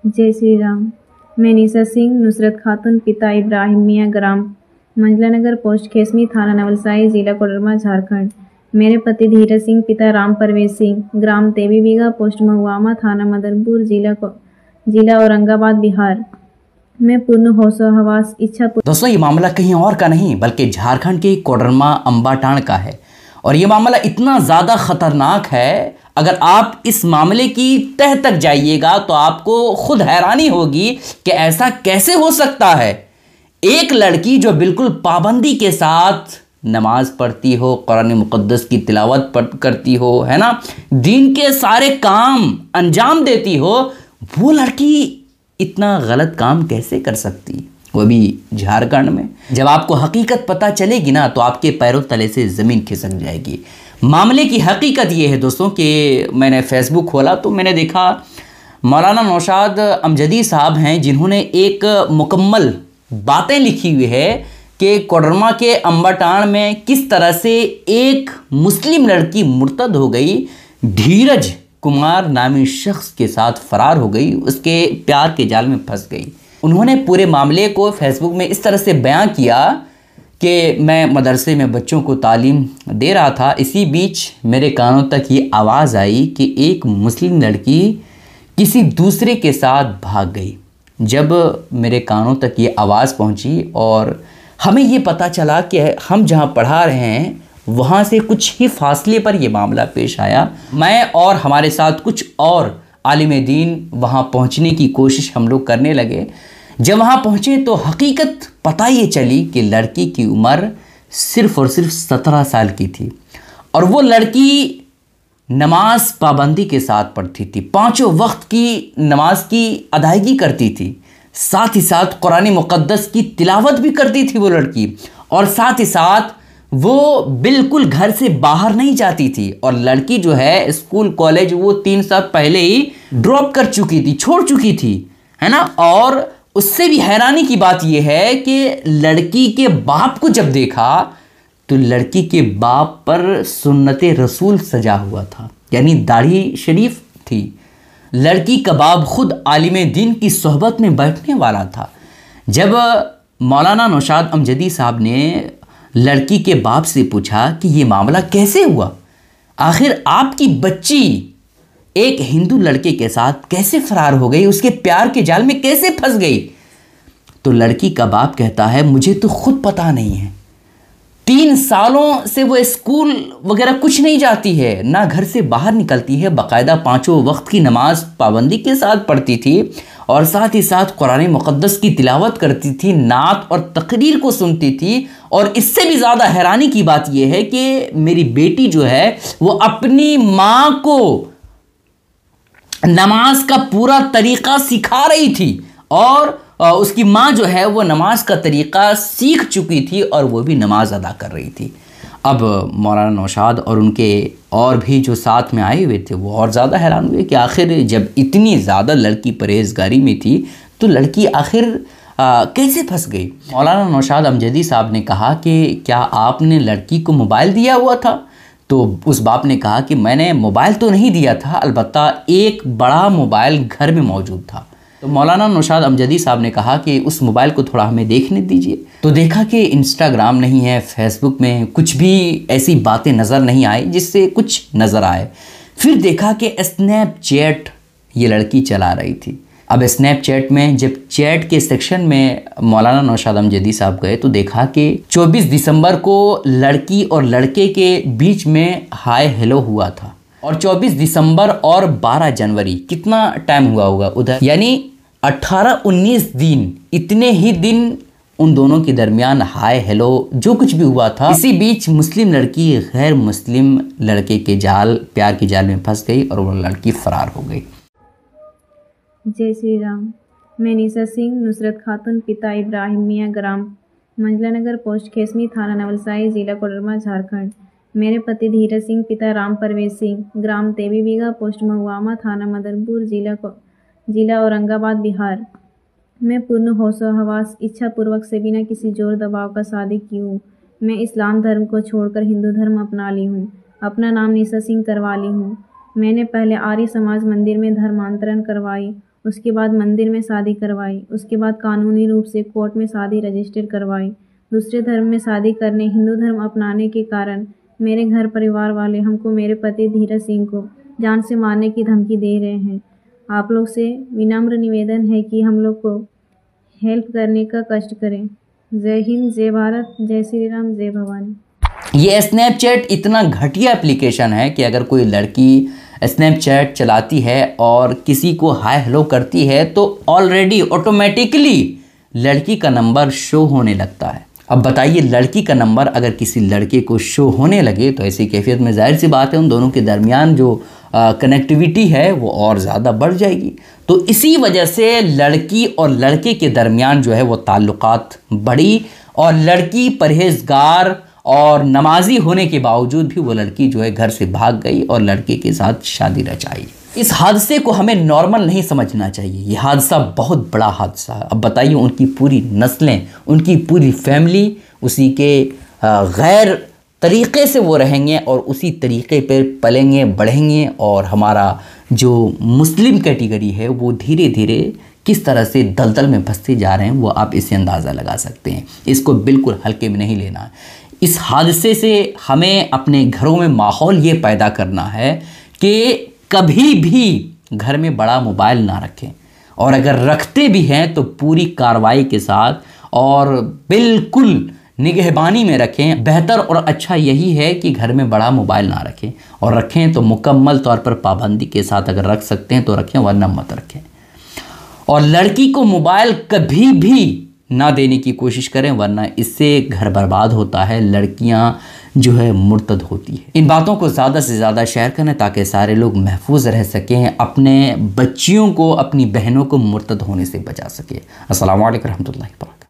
जय श्री राम। मैं निशा सिंह, नुसरत खातून, पिता इब्राहिम मियाँ, ग्राम मंझला नगर, पोस्ट खेसमी, थाना नवलसाई, जिला कोडरमा, झारखंड। मेरे पति धीरज सिंह, पिता राम परवेश सिंह, ग्राम तेवी बीघा, पोस्ट महुआमा, थाना मदनपुर, जिला औरंगाबाद, बिहार। मैं पूर्ण होशो हवास इच्छा। दोस्तों, ये मामला कहीं और का नहीं बल्कि झारखंड के कोडरमा अंबाटाण का है। और ये मामला इतना ज़्यादा खतरनाक है, अगर आप इस मामले की तह तक जाइएगा तो आपको खुद हैरानी होगी कि ऐसा कैसे हो सकता है। एक लड़की जो बिल्कुल पाबंदी के साथ नमाज पढ़ती हो, कुरान मुक़द्दस की तिलावत करती हो, है ना, दीन के सारे काम अंजाम देती हो, वो लड़की इतना गलत काम कैसे कर सकती, वो भी झारखंड में। जब आपको हकीकत पता चलेगी ना तो आपके पैरों तले से ज़मीन खिसक जाएगी। मामले की हकीकत ये है दोस्तों कि मैंने फेसबुक खोला तो मैंने देखा मौलाना नौशाद अमजदी साहब हैं, जिन्होंने एक मुकम्मल बातें लिखी हुई है कि कोडरमा के अंबाटाण में किस तरह से एक मुस्लिम लड़की मुर्तद हो गई, धीरज कुमार नामी शख्स के साथ फरार हो गई, उसके प्यार के जाल में फंस गई। उन्होंने पूरे मामले को फेसबुक में इस तरह से बयां किया कि मैं मदरसे में बच्चों को तालीम दे रहा था, इसी बीच मेरे कानों तक ये आवाज़ आई कि एक मुस्लिम लड़की किसी दूसरे के साथ भाग गई। जब मेरे कानों तक ये आवाज़ पहुंची और हमें ये पता चला कि हम जहां पढ़ा रहे हैं वहाँ से कुछ ही फासले पर यह मामला पेश आया, मैं और हमारे साथ कुछ और आलिम दीन वहाँ पहुँचने की कोशिश हम लोग करने लगे। जब वहाँ पहुँचे तो हकीकत पता ये चली कि लड़की की उम्र सिर्फ़ और सिर्फ 17 साल की थी और वो लड़की नमाज पाबंदी के साथ पढ़ती थी, 5 वक्त की नमाज की अदायगी करती थी, साथ ही साथ कुरान मुक़द्दस की तिलावत भी करती थी वो लड़की, और साथ ही साथ वो बिल्कुल घर से बाहर नहीं जाती थी। और लड़की जो है स्कूल कॉलेज वो 3 साल पहले ही ड्रॉप कर चुकी थी, छोड़ चुकी थी, है ना। और उससे भी हैरानी की बात यह है कि लड़की के बाप को जब देखा तो लड़की के बाप पर सुन्नते रसूल सजा हुआ था, यानी दाढ़ी शरीफ थी। लड़की का बाप खुद आलिम दीन की सोहबत में बैठने वाला था। जब मौलाना नौशाद अमजदी साहब ने लड़की के बाप से पूछा कि ये मामला कैसे हुआ, आखिर आपकी बच्ची एक हिंदू लड़के के साथ कैसे फरार हो गई, उसके प्यार के जाल में कैसे फंस गई, तो लड़की का बाप कहता है मुझे तो खुद पता नहीं है। 3 सालों से वो स्कूल वगैरह कुछ नहीं जाती है, ना घर से बाहर निकलती है, बाकायदा 5 वक्त की नमाज पाबंदी के साथ पढ़ती थी और साथ ही साथ कुरान मुक़द्दस की तिलावत करती थी, नात और तकरीर को सुनती थी। और इससे भी ज़्यादा हैरानी की बात यह है कि मेरी बेटी जो है वो अपनी माँ को नमाज का पूरा तरीक़ा सिखा रही थी और उसकी माँ जो है वो नमाज का तरीक़ा सीख चुकी थी और वो भी नमाज अदा कर रही थी। अब मौलाना नौशाद और उनके और भी जो साथ में आए हुए थे वो और ज़्यादा हैरान हुए कि आखिर जब इतनी ज़्यादा लड़की परहेज़गारी में थी तो लड़की आखिर कैसे फंस गई। मौलाना नौशाद अमजदी साहब ने कहा कि क्या आपने लड़की को मोबाइल दिया हुआ था? तो उस बाप ने कहा कि मैंने मोबाइल तो नहीं दिया था, अलबत्ता एक बड़ा मोबाइल घर में मौजूद था। तो मौलाना नौशाद अमजदी साहब ने कहा कि उस मोबाइल को थोड़ा हमें देखने दीजिए। तो देखा कि इंस्टाग्राम नहीं है, फेसबुक में कुछ भी ऐसी बातें नज़र नहीं आई जिससे कुछ नज़र आए। फिर देखा कि स्नैपचैट ये लड़की चला रही थी। अब स्नैपचैट में जब चैट के सेक्शन में मौलाना नौशाद अमजदी साहब गए तो देखा कि 24 दिसंबर को लड़की और लड़के के बीच में हाय हेलो हुआ था और 24 दिसंबर और 12 जनवरी कितना टाइम हुआ होगा उधर, यानी 18-19 दिन, इतने ही दिन उन दोनों के दरमियान हाय हेलो जो कुछ भी हुआ था। इसी बीच मुस्लिम लड़की गैर मुस्लिम लड़के के प्यार के जाल में फंस गई और वो लड़की फरार हो गई। जय श्री राम। मैं निशा सिंह, नुसरत खातून, पिता इब्राहिम मियाँ, ग्राम मंझला नगर, पोस्ट खेसमी, थाना नवलसाई, जिला कोडरमा, झारखंड। मेरे पति धीरज सिंह, पिता राम परवेश सिंह, ग्राम तेवी बीघा, पोस्ट महुआमा, थाना मदनपुर, जिला औरंगाबाद, बिहार। मैं पूर्ण होशो हवास इच्छापूर्वक से बिना किसी जोर दबाव का शादी की हूँ। मैं इस्लाम धर्म को छोड़कर हिंदू धर्म अपना ली हूँ। अपना नाम निशा सिंह करवा ली हूँ। मैंने पहले आर्य समाज मंदिर में धर्मांतरण करवाई उसके बाद मंदिर में शादी करवाई, उसके बाद कानूनी रूप से कोर्ट में शादी रजिस्टर करवाई। दूसरे धर्म में शादी करने, हिंदू धर्म अपनाने के कारण मेरे घर परिवार वाले हमको, मेरे पति धीरज सिंह को जान से मारने की धमकी दे रहे हैं। आप लोग से विनम्र निवेदन है कि हम लोग को हेल्प करने का कष्ट करें। जय हिंद, जय भारत, जय श्री राम, जय भवानी। ये स्नैपचैट इतना घटिया एप्लीकेशन है कि अगर कोई लड़की स्नैपचैट चलाती है और किसी को हाय हेलो करती है तो ऑलरेडी ऑटोमेटिकली लड़की का नंबर शो होने लगता है। अब बताइए, लड़की का नंबर अगर किसी लड़के को शो होने लगे तो ऐसी कैफियत में जाहिर सी बात है उन दोनों के दरमियान जो कनेक्टिविटी है वो और ज़्यादा बढ़ जाएगी। तो इसी वजह से लड़की और लड़के के दरमियान जो है वो ताल्लुकात बढ़ी और लड़की परहेजगार और नमाजी होने के बावजूद भी वो लड़की जो है घर से भाग गई और लड़के के साथ शादी रचाई। इस हादसे को हमें नॉर्मल नहीं समझना चाहिए, ये हादसा बहुत बड़ा हादसा है। अब बताइए, उनकी पूरी नस्लें, उनकी पूरी फैमिली उसी के गैर तरीक़े से वो रहेंगे और उसी तरीक़े पर पलेंगे बढ़ेंगे और हमारा जो मुस्लिम कैटेगरी है वो धीरे धीरे किस तरह से दलदल में फंसते जा रहे हैं वो आप इससे अंदाज़ा लगा सकते हैं। इसको बिल्कुल हल्के में नहीं लेना। इस हादसे से हमें अपने घरों में माहौल ये पैदा करना है कि कभी भी घर में बड़ा मोबाइल ना रखें और अगर रखते भी हैं तो पूरी कार्रवाई के साथ और बिल्कुल निगहबानी में रखें। बेहतर और अच्छा यही है कि घर में बड़ा मोबाइल ना रखें और रखें तो मुकम्मल तौर पर पाबंदी के साथ अगर रख सकते हैं तो रखें, वरना मत रखें। और लड़की को मोबाइल कभी भी ना देने की कोशिश करें, वरना इससे घर बर्बाद होता है, लड़कियां जो है मुर्तद होती है। इन बातों को ज़्यादा से ज़्यादा शेयर करें ताकि सारे लोग महफूज रह सकें, अपने बच्चियों को, अपनी बहनों को मुर्तद होने से बचा सके। अस्सलाम वालेकुम रहमतुल्लाहि व बरकातहू।